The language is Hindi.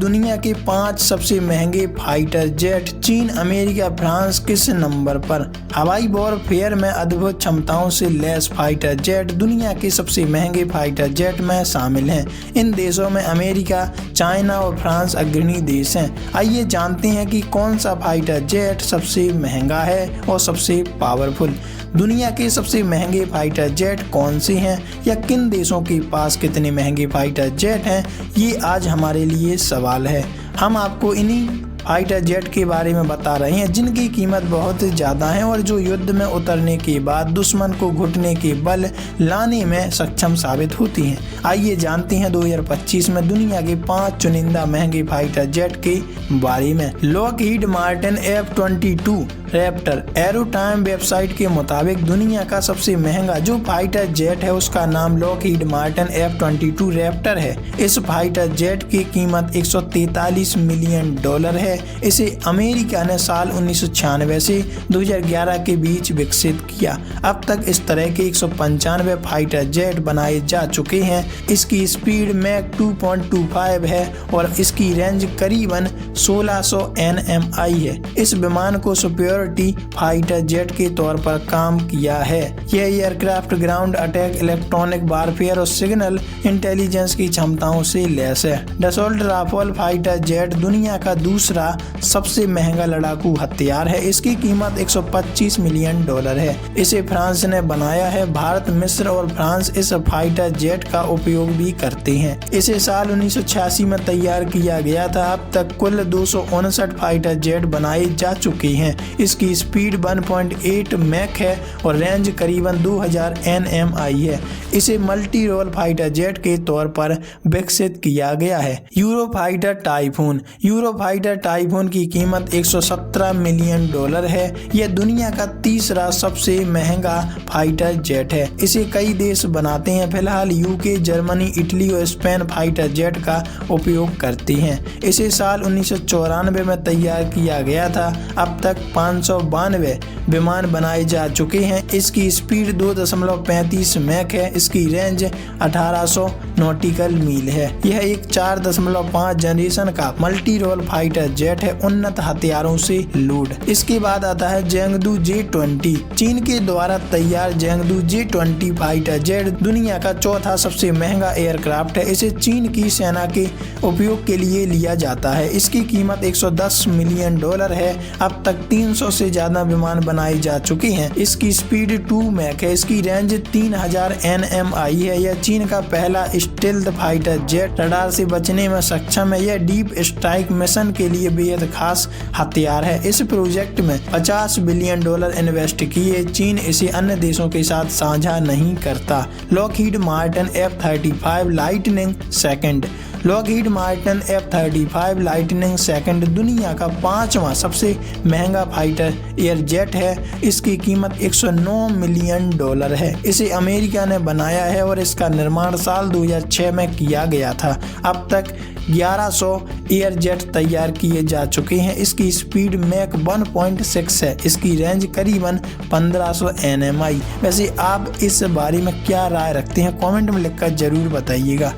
दुनिया के 5 सबसे महंगे फाइटर जेट। चीन, अमेरिका, फ्रांस किस नंबर पर? हवाई वॉरफेयर में अद्भुत क्षमताओं से लैस फाइटर जेट दुनिया के सबसे महंगे फाइटर जेट में शामिल हैं। इन देशों में अमेरिका, चाइना और फ्रांस अग्रणी देश हैं। आइए जानते हैं कि कौन सा फाइटर जेट सबसे महंगा है और सबसे पावरफुल। दुनिया के सबसे महंगे फाइटर जेट कौन से हैं या किन देशों के पास कितने महंगे फाइटर जेट हैं, ये आज हमारे लिए सवाल है। हम आपको इन्हीं फाइटर जेट के बारे में बता रहे हैं जिनकी कीमत बहुत ज़्यादा है और जो युद्ध में उतरने के बाद दुश्मन को घुटने के बल लाने में सक्षम साबित होती हैं। आइए जानते हैं 2025 में दुनिया के 5 चुनिंदा महंगे फाइटर जेट के बारे में। Lockheed Martin F-22 Raptor. Aerotime website के मुताबिक दुनिया का सबसे महंगा जो फाइटर जेट है उसका नाम लॉकहीड मार्टिन F-22 रैप्टर है। इस फाइटर जेट की कीमत $143 मिलियन है। इसे अमेरिका ने साल 1996 से 2011 के बीच विकसित किया। अब तक इस तरह के 195 फाइटर जेट बनाए जा चुके हैं। इसकी स्पीड मैक 2.25 है और इसकी रेंज करीबन 1600 nmi है। इस विमान को सुपीरियरिटी फाइटर जेट के तौर पर काम किया है। यह aircraft ground attack, electronic warfare और सिग्नल इंटेलिजेंस की क्षमताओं से लैस है। डसॉल्ट राफेल फाइटर जेट दुनिया का दूसरा सबसे महंगा लड़ाकू हथियार है। इसकी कीमत $125 मिलियन है। इसे फ्रांस ने बनाया है। भारत, मिस्र और फ्रांस इस फाइटर जेट का उपयोग भी करते हैं। इसे साल 1986 में तैयार किया गया था। अब तक कुल 259 फाइटर जेट बनाए जा चुके हैं। इसकी स्पीड 1.8 मैक है और रेंज करीबन 2000 nmi है। इसे मल्टी रोल फाइटर जेट के तौर पर विकसित किया गया है। Eurofighter typhoon. यूरोफाइटर टाइफून की कीमत $117 मिलियन है। यह दुनिया का तीसरा सबसे महंगा फाइटर जेट है। इसे कई देश बनाते हैं। फिलहाल यूके, जर्मनी, इटली और स्पेन फाइटर जेट का उपयोग करते हैं। इसे साल 1994 में तैयार किया गया था। अब तक 592 विमान बनाए जा चुके हैं। इसकी स्पीड 2.35 मैक है। इसकी रेंज 1800 नॉटिकल मील है। यह एक 4.5 जनरेशन का मल्टी रोल फाइटर जेट है, उन्नत हथियारों से लोड। इसके बाद आता है जेंगडू J-20। चीन के द्वारा तैयार जेंगडू J-20 फाइटर जेट दुनिया का चौथा सबसे महंगा एयरक्राफ्ट है। इसे चीन की सेना के उपयोग के लिए लिया जाता है। इसकी कीमत $110 मिलियन है। अब तक 300 से ज्यादा विमान बनाए जा चुके हैं। इसकी स्पीड 2 मैक है। इसकी रेंज 3000 nmi है। यह चीन का पहला स्टेल्थ फाइटर जेट, रडार से बचने में सक्षम है। यह डीप स्ट्राइक मिशन के लिए बेहद खास हथियार है। इस प्रोजेक्ट में $50 बिलियन इन्वेस्ट किए। चीन इसे अन्य देशों के साथ साझा नहीं करता। Lockheed Martin F-35 lightning second. Lockheed Martin F-35 lightning second दुनिया का 5वां सबसे महंगा फाइटर एयर जेट है। इसकी कीमत $109 मिलियन है। इसे अमेरिका ने बनाया है और इसका निर्माण साल 2006 में किया गया था। अब तक 1100 एयर जेट तैयार किए जा चुके हैं। इसकी स्पीड मैक 1.6 है। इसकी रेंज करीबन 1500 nmi। वैसे आप इस बारे में क्या राय रखते हैं, कमेंट में लिखकर जरूर बताइएगा।